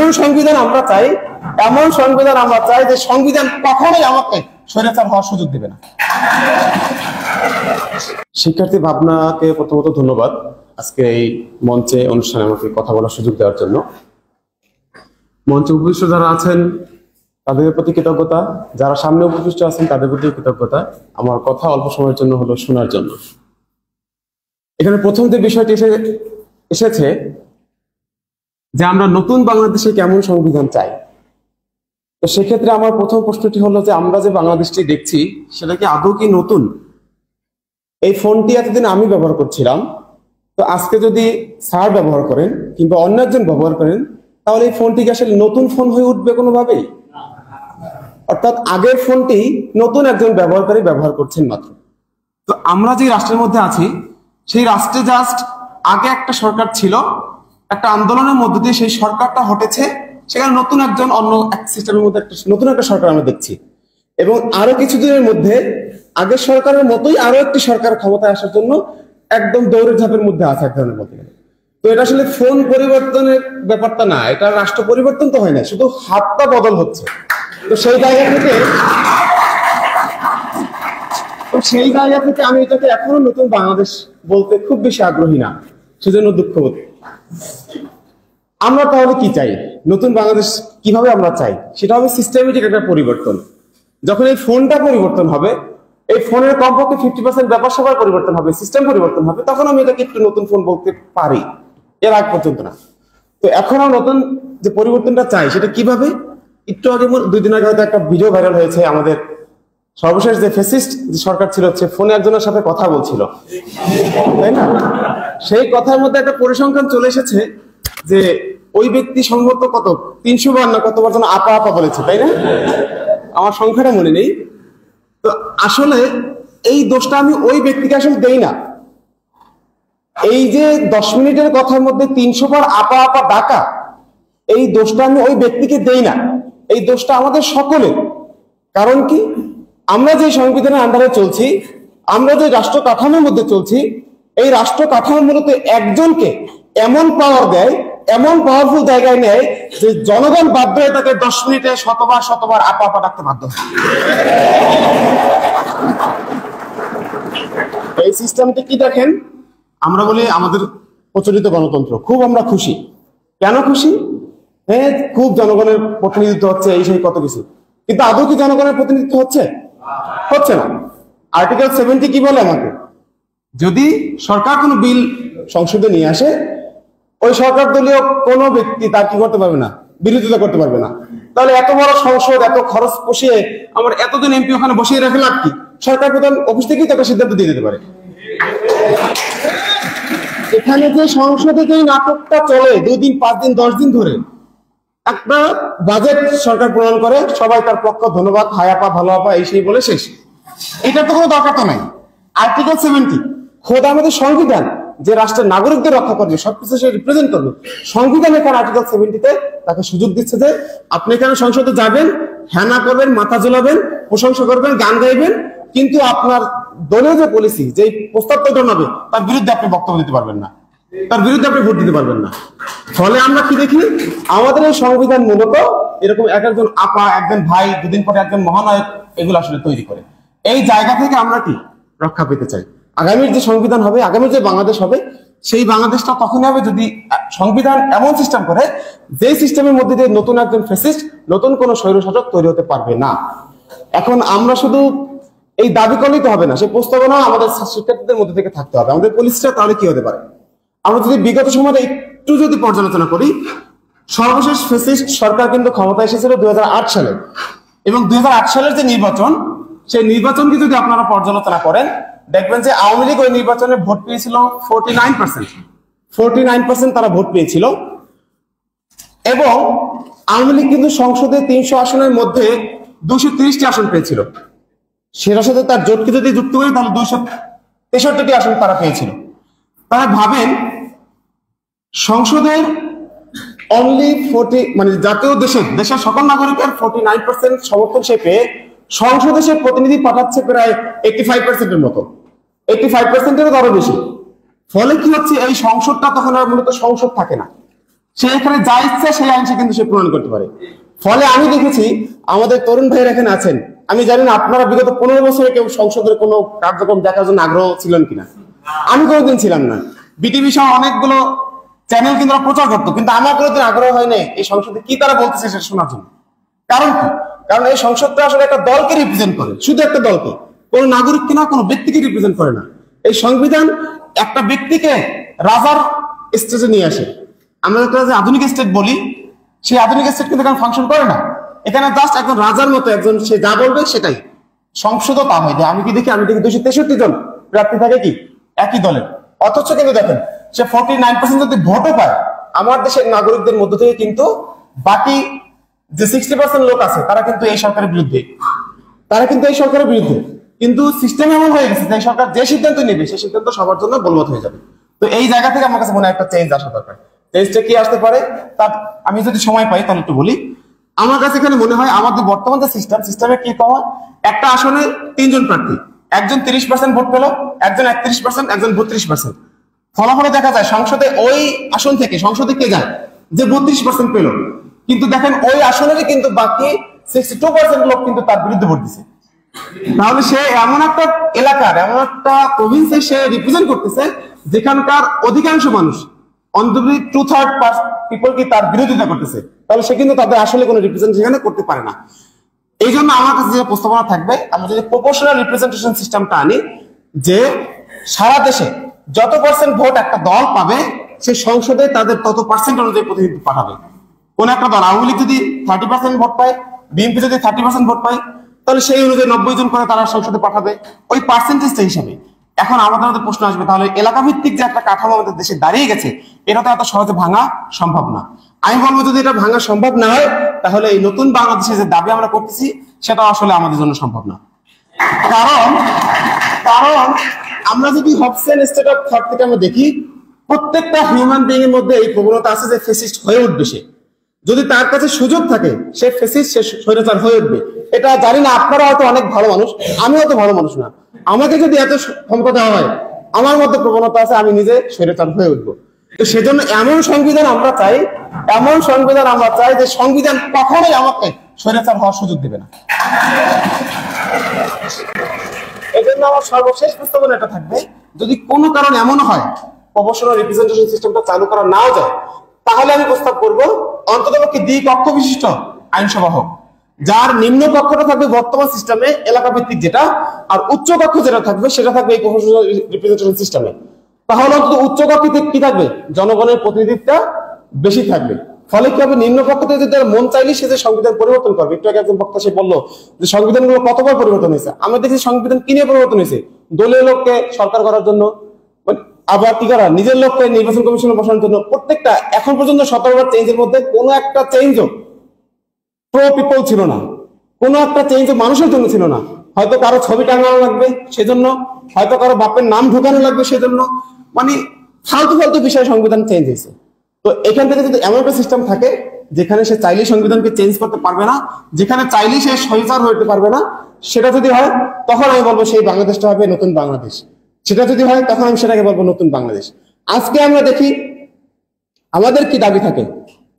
এমন সংবিধান আমরা চাই, এমন সংবিধান আমরা চাই যে সংবিধান কখনোই আমাকে স্বৈরাচার হওয়ার সুযোগ দেবে না। শিক্ষার্থী ভাবনাকে প্রথমত ধন্যবাদ আজকে এই মঞ্চে অনুষ্ঠানে আমাকে কথা বলার সুযোগ দেওয়ার জন্য। মঞ্চে উপবিষ্ট যারা আছেন তাদের প্রতি কৃতজ্ঞতা, যারা সামনে উপবিষ্ট আছেন তাদের প্রতি কৃতজ্ঞতা, আমার কথা অল্প সময়ের জন্য হলো শোনার জন্য। এখানে প্রথম যে বিষয়টি এসেছে যে আমরা নতুন বাংলাদেশে কেমন সংবিধান চাই, তো সেক্ষেত্রে আমার প্রথম প্রশ্নটি হলো যে আমরা যে বাংলাদেশটি দেখছি সেটা কি আদৌ কি নতুন? এই ফোনটি এতদিন আমি ব্যবহার করছিলাম, তো আজকে যদি স্যার ব্যবহার করেন কিংবা অন্য একজন ব্যবহার করেন, তাহলে এই ফোনটি কি আসলে নতুন ফোন হয়ে উঠবে কোনোভাবেই? অর্থাৎ আগের ফোনটি নতুন একজন ব্যবহারকারী ব্যবহার করছেন মাত্র। তো আমরা যে রাষ্ট্রের মধ্যে আছি সেই রাষ্ট্রে জাস্ট আগে একটা সরকার ছিল, একটা আন্দোলনের মধ্যে দিয়ে সেই সরকারটা হটেছে, সেখানে নতুন একজন অন্য এক সিস্টেমের মধ্যে নতুন একটা সরকার আমরা দেখছি। এবং আরো কিছুদিনের মধ্যে আগের সরকারের মতোই আরো একটি সরকার ক্ষমতায় আসার জন্য একদম দৌড়ের ঝাঁপের মধ্যে আছে এক ধরনের মধ্যে। তো এটা আসলে ফোন পরিবর্তনের ব্যাপারটা না, এটা রাষ্ট্র পরিবর্তন তো হয় না, শুধু হাতটা বদল হচ্ছে। তো সেই জায়গা থেকে আমি এটাকে এখনো নতুন বাংলাদেশ বলতে খুব বেশি আগ্রহী না, সেজন্য দুঃখবোধ। আমরা তাহলে কি চাই? নতুন বাংলাদেশ কিভাবে আমরা চাই? সেটা হবে সিস্টেমেটিক একটা পরিবর্তন। যখন এই ফোনটা পরিবর্তন হবে, এই ফোনের কমপক্ষে 50% ব্যাপার স্যাপার পরিবর্তন হবে, সিস্টেম পরিবর্তন হবে, তখন আমি এটাকে একটু নতুন ফোন বলতে পারি, এর আগ পর্যন্ত না। তো এখন নতুন যে পরিবর্তনটা চাই সেটা কিভাবে? একটু আগে 2 দিন আগে হয়তো একটা ভিডিও ভাইরাল হয়েছে, আমাদের সর্বশেষ যে ফ্যাসিস্ট যে সরকার ছিল সে ফোনে একজনের সাথে কথা বলছিল, তাই না? সেই কথার মধ্যে একটা পরিসংখ্যান চলে এসেছে যে ওই ব্যক্তি সম্ভবত কত 300 বার না কতবার যেন আপা আপা বলেছে, তাই না? আমার সংখ্যাটা মনে নেই। তো আসলে এই দোষটা আমি ওই ব্যক্তিকে আসলে দেই না। এই যে 10 মিনিটের কথার মধ্যে 300 বার আপা আপা ডাকা, এই দোষটা আমি ওই ব্যক্তিকে দেই না, এই দোষটা আমাদের সকলের। কারণ কি, আমরা যে সংবিধানের আন্ডারে চলছি, আমরা যে রাষ্ট্র কাঠামোর মধ্যে চলছি, এই রাষ্ট্র কাঠামো মূলত একজনকে এমন পাওয়ার দেয়, এমন পাওয়ারফুল জায়গায় নেয় যে জনগণ বাধ্য হয়ে তাকে 10 মিনিটে শতবার আপা আপা ডাকতে বাধ্য হয়। এই সিস্টেমটি কি দেখেন, আমরা বলি আমাদের প্রচলিত গণতন্ত্র, খুব আমরা খুশি। কেন খুশি? হ্যাঁ, খুব জনগণের প্রতিনিধিত্ব হচ্ছে, এই সেই কত কিছু, কিন্তু আদৌ কি জনগণের প্রতিনিধিত্ব হচ্ছে? হচ্ছে না। আর্টিকেল 70 কি বলে আমাকে, যদি সরকার কোনো বিল সংসদে নিয়ে আসে, ওই সরকার দলীয় কোনো ব্যক্তি তার কি করতে পারবে না, বিরোধিতা করতে পারবে না। তাহলে এত বড় সংসদ, এত খরচ পুষিয়ে আমার এতজন এমপি ওখানে বসিয়ে রাখে লাভ কি? সরকার প্রধান অফিস থেকেই তাকে সিদ্ধান্ত দিয়ে দিতে পারে। এখানে যে সংসদে যে নাটকটা চলে 2 দিন 5 দিন 10 দিন ধরে, একটা বাজেট সরকার প্রণয়ন করে, সবাই তার পক্ষ ধন্যবাদ, হাই আপা ভালো আপা এই সেই বলে শেষ। এটা তো কোনো দরকার তো নাই। আর্টিকেল 70 খোদ আমাদের সংবিধান, যে রাষ্ট্রের নাগরিকদের রক্ষা করবে, সবকিছু সে রিপ্রেজেন্ট করবে, সংবিধান এখানে আর্টিকেল 70-তে তাকে সুযোগ দিচ্ছে যে আপনি এখানে সংসদে যাবেন, হ্যানা করবেন, মাথা ঝোলাবেন, প্রশংসা করবেন, গান গাইবেন, কিন্তু আপনার দলীয় যে পলিসি, যে প্রস্তাবটা জানাবে তার বিরুদ্ধে আপনি বক্তব্য দিতে পারবেন না, তার বিরুদ্ধে আপনি ভোট দিতে পারবেন না। ফলে আমরা কি দেখি, আমাদের এই সংবিধান মূলত এরকম একজন আপা, একজন ভাই, 2 দিন পরে একজন মহানায়ক, এগুলো আসলে তৈরি করে। এই জায়গা থেকে আমরা কি রক্ষা পেতে চাই। আগামীর যে সংবিধান হবে, আগামীর যে বাংলাদেশ হবে, সেই বাংলাদেশটা তখনই হবে যদি সংবিধান এমন সিস্টেম করে যে সিস্টেমের মধ্যে দিয়ে নতুন একজন ফ্যাসিস্ট, নতুন কোন স্বৈরশাসক তৈরি হতে পারবে না। এখন আমরা শুধু এই দাবি করলেই তো হবে না, সেই প্রস্তাবনা আমাদের শিক্ষার্থীদের মধ্যে থেকে থাকতে হবে। আমাদের পলিসিটা তাহলে কি হতে পারে? আমরা যদি বিগত সময়ে একটু যদি পর্যালোচনা করি, সর্বশেষ ফ্যাসিস্ট সরকার কিন্তু ক্ষমতায় এসেছিল 2008 সালে, এবং 2008 সালের যে নির্বাচন, সেই নির্বাচনকে যদি আপনারা পর্যালোচনা করেন, দেখবেন যে আওয়ামী লীগ ওই নির্বাচনে ভোট পেয়েছিল 49% তারা ভোট পেয়েছিল। এবং আওয়ামী লীগ কিন্তু সংসদে 300 আসনের মধ্যে 230টি আসন পেয়েছিল। সেটার সাথে তার জোটকে যদি যুক্ত করি তাহলে 263টি আসন তারা পেয়েছিল। তারা ভাবেন, সংসদের অনলি 40, মানে জাতীয় দেশের সকল নাগরিকের 49% সমর্থন সে পেয়ে সংসদে সে প্রতিনিধি পাঠাচ্ছে প্রায় 85%-এর মতো, 85%-এরও আরো বেশি। ফলে কি হচ্ছে, এই সংসদটা তখন আর মূলত সংসদ থাকে না, সে এখানে যা ইচ্ছা সেই আইন সে কিন্তু সে প্রণয়ন করতে পারে। ফলে আমি দেখেছি আমাদের তরুণ ভাইয়েরা এখানে আছেন, আমি জানি না আপনারা বিগত 15 বছরে কেউ সংসদের কোনো কার্যক্রম দেখার জন্য আগ্রহ ছিলেন কিনা, আমি কোনোদিন ছিলাম না। বিটিভি সহ অনেকগুলো চ্যানেল কিন্তু প্রচার করতো, কিন্তু আমার কোনোদিন আগ্রহ হয় নাই এই সংসদে কি তারা বলতেছে সেটা শোনার জন্য। কারণ কি? কারণ এই সংসদটা আসলে একটা দলকে রিপ্রেজেন্ট করে, শুধু একটা দলকে, কোন নাগরিককে না, কোনো ব্যক্তিকে রিপ্রেজেন্ট করে না। এই সংবিধান একটা ব্যক্তিকে রাজার স্টেজে নিয়ে আসে। আমরা যে আধুনিক স্টেট বলি, সেই আধুনিক স্টেট কিন্তু এখানে ফাংশন করে না। এখানে জাস্ট একজন রাজার মতো একজন, সে যা বলবে সেটাই। সংসদও তা হয় যে আমি দেখি 263 জন প্রার্থী থাকে কি একই দলের, অথচ কিন্তু দেখেন সে 49% যদি ভোটও পায়, আমার দেশের নাগরিকদের মধ্য থেকে কিন্তু বাকি যে 60% লোক আছে তারা কিন্তু এই সরকারের বিরুদ্ধে, কিন্তু সিস্টেম এমন হয়ে গেছে যে সরকার যে সিদ্ধান্ত নেবে সেই সিদ্ধান্ত সবার জন্য বলবৎ হয়ে যাবে। তো এই জায়গা থেকে আমার কাছে মনে হয় একটা চেঞ্জ আসা দরকার। চেঞ্জটা কি আসতে পারে তার আমি যদি সময় পাই তাহলে একটু বলি। আমার কাছে এখানে মনে হয় আমাদের বর্তমান যে সিস্টেমে কি পাওয়া, একটা আসনে 3 জন প্রার্থী, একজন 30% ভোট পেল, একজন 31%, একজন 32%। ফলাফলে দেখা যায় সংসদে ওই আসন থেকে সংসদে কে যায় যে 32% পেল, কিন্তু দেখেন ওই আসনেরই কিন্তু বাকি 62% লোক কিন্তু তার বিরুদ্ধে ভোট দিচ্ছে। তাহলে সে এমন একটা এলাকার, এমন একটা প্রভিন্সে সে রিপ্রেজেন্ট করতেছে যেখানকার অধিকাংশ মানুষ, অন দ্য 2/3 পিপল কি তার বিরোধিতা করতেছে। তাহলে সে কিন্তু তাদের আসলে কোনো রিপ্রেজেন্টেশন করতে পারে না। এই জন্য আমার কাছে যে প্রস্তাবনা থাকবে, আমরা যদি প্রপোর্শনাল রিপ্রেজেন্টেশন সিস্টেমটা আনি, যে সারা দেশে যত পার্সেন্ট ভোট একটা দল পাবে সে সংসদে তাদের তত পার্সেন্ট অনুযায়ী প্রতিনিধি পাঠাবে। কোন একটা দল, আওয়ামী লীগ যদি 30% ভোট পায়, বিএনপি যদি 30% ভোট পায়, তাহলে সেই অনুযায়ী 90 জন করে তারা সংসদে পাঠাবে ওই পার্সেন্টেজটা হিসাবে। এখন আমাদের প্রশ্ন আসবে, তাহলে এলাকা ভিত্তিক যে একটা কাঠামো আমাদের দেশে দাঁড়িয়ে গেছে, এটা তো এত সহজে ভাঙা সম্ভব না। আমি বলবো যদি এটা ভাঙা সম্ভব না হয়, তাহলে এই নতুন বাংলাদেশে যে দাবি আমরা করতেছি সেটা আসলে আমাদের জন্য সম্ভব না। কারণ আমরা যদি হবসন স্টেট অফ থট থেকে আমরা দেখি, প্রত্যেকটা হিউম্যান বিইং এর মধ্যে এই প্রবণতা আছে যে ফেসিস্ট হয়ে উঠবে সে। যদি তার কাছে সুযোগ থাকে সে ফেসিস্ট, সে স্বৈরাচার হয়ে উঠবে। এটা জানি না, আপনারা হয়তো অনেক ভালো মানুষ, আমি হয়তো ভালো মানুষ না, আমাকে যদি এত ক্ষমতা দেওয়া হয়, আমার মধ্যে প্রবণতা আছে আমি নিজে স্বৈরাচার হয়ে উঠবো। তো সেজন্য এমন সংবিধান আমরা চাই যে সংবিধান কখনোই আমাকে স্বৈরাচার হওয়ার সুযোগ দেবে না। এই জন্য আমার সর্বশেষ প্রস্তাবনা এটা থাকবে, যদি কোনো কারণ এমন হয় প্রপোর্শনাল রিপ্রেজেন্টেশন সিস্টেমটা চালু করা নাও যায়, তাহলে আমি প্রস্তাব করবো অন্ততপক্ষে দ্বিকক্ষ বিশিষ্ট আইনসভা হোক, যার নিম্ন কক্ষটা থাকবে বর্তমান সিস্টেমে এলাকা ভিত্তিক যেটা, আর উচ্চ কক্ষ যেটা থাকবে সেটা থাকবে এই প্রপোর্শনাল রিপ্রেজেন্টেশন সিস্টেমে। তাহলে অন্তত উচ্চ কক্ষে কি থাকবে, জনগণের প্রতিনিধিত্ব বেশি থাকবে। ফলে কি হবে, নিম্ন কক্ষ থেকে যদি মন চাইলে সে যে সংবিধান পরিবর্তন করবে। একটু আগে একজন বক্তা সে বললো যে সংবিধানগুলো কতবার পরিবর্তন হয়েছে। আমরা দেখছি সংবিধান কিনে পরিবর্তন হয়েছে, দলীয় লোককে সরকার করার জন্য, আবার কি করা, নিজের লোককে নির্বাচন কমিশনে বসানোর জন্য। প্রত্যেকটা এখন পর্যন্ত 17 বার চেঞ্জের মধ্যে কোনো একটা চেঞ্জও প্রো পিপল ছিল না, কোনো একটা চেঞ্জ মানুষের জন্য ছিল না। হয়তো কারো ছবি টাঙানো লাগবে সেজন্য, হয়তো কারো বাপের নাম ঢোকানো লাগবে সেজন্য, মানে ফালতু বিষয়ে সংবিধান চেঞ্জ হয়েছে। তো এখান থেকে যদি এমন একটা সিস্টেম থাকে যেখানে সে চাইলেই সংবিধানকে চেঞ্জ করতে পারবে না, যেখানে চাইলেই সে স্বৈরাচার হতে পারবে না, সেটা যদি হয় তখন আমি বলবো সেই বাংলাদেশটা হবে নতুন বাংলাদেশ। সেটা যদি হয় তখন আমি সেটাকে বলবো নতুন বাংলাদেশ। আজকে আমরা দেখি আমাদের কি দাবি থাকে,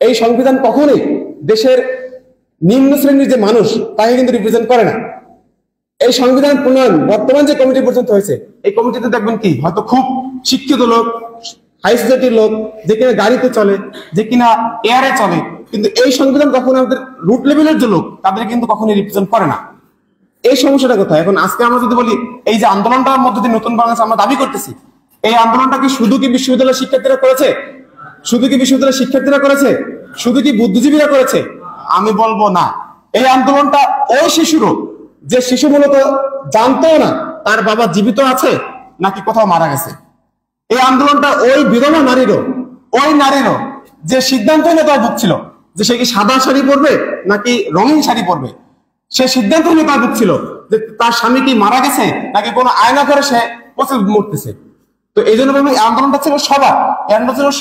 এই সংবিধান কখনোই দেশের নিম্ন শ্রেণীর যে মানুষ তাকে কিন্তু রিপ্রেজেন্ট করে না। এই সংবিধান প্রণয়ন বর্তমান যে কমিটি পর্যন্ত হয়েছে, এই কমিটিতে দেখবেন কি হয়তো খুব শিক্ষিত লোক, হাই সোসাইটির লোক, যে কিনা গাড়িতে চলে, যে কিনা এয়ারে চলে, কিন্তু এই সংবিধান কখনো আমাদের রুট লেভেলের যে লোক তাদের কিন্তু কখনোই রিপ্রেজেন্ট করে না। এই সমস্যাটা কোথায়? এখন আজকে আমরা যদি বলি এই যে আন্দোলনটার মধ্যে দিয়ে নতুন বাংলাদেশ আমরা দাবি করতেছি, এই আন্দোলনটা কি শুধু কি বিশ্ববিদ্যালয়ের শিক্ষার্থীরা করেছে? শুধু কি বুদ্ধিজীবীরা করেছে? আমি বলবো না। এই আন্দোলনটা ওই শিশুরও, যে শিশু মূলত জানতো না তার বাবা জীবিত আছে নাকি কোথাও মারা গেছে। এই আন্দোলনটা ওই বিধবা নারীরও যে সিদ্ধান্তহীনতায় ভুগছিল যে সে কি সাদা শাড়ি পরবে নাকি রঙিন শাড়ি পরবে, সে সিদ্ধান্তহীনতায় ভুগছিল যে তার স্বামী কি মারা গেছে নাকি কোনো আয়না করে সে পচে মরতেছে। তো এই জন্য আন্দোলনটা ছিল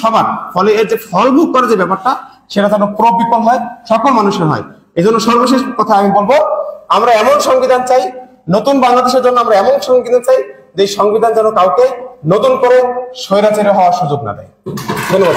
সবার, ফলে এর যে ফল ভোগ করে যে ব্যাপারটা সেটা যেন প্রো পিপল হয়, সকল মানুষের হয়। এই জন্য সর্বশেষ কথা আমি বলবো, আমরা এমন সংবিধান চাই, নতুন বাংলাদেশের জন্য আমরা এমন সংবিধান চাই যে সংবিধান যেন কাউকে নতুন করে স্বৈরাচারী হওয়ার সুযোগ না দেয়। ধন্যবাদ।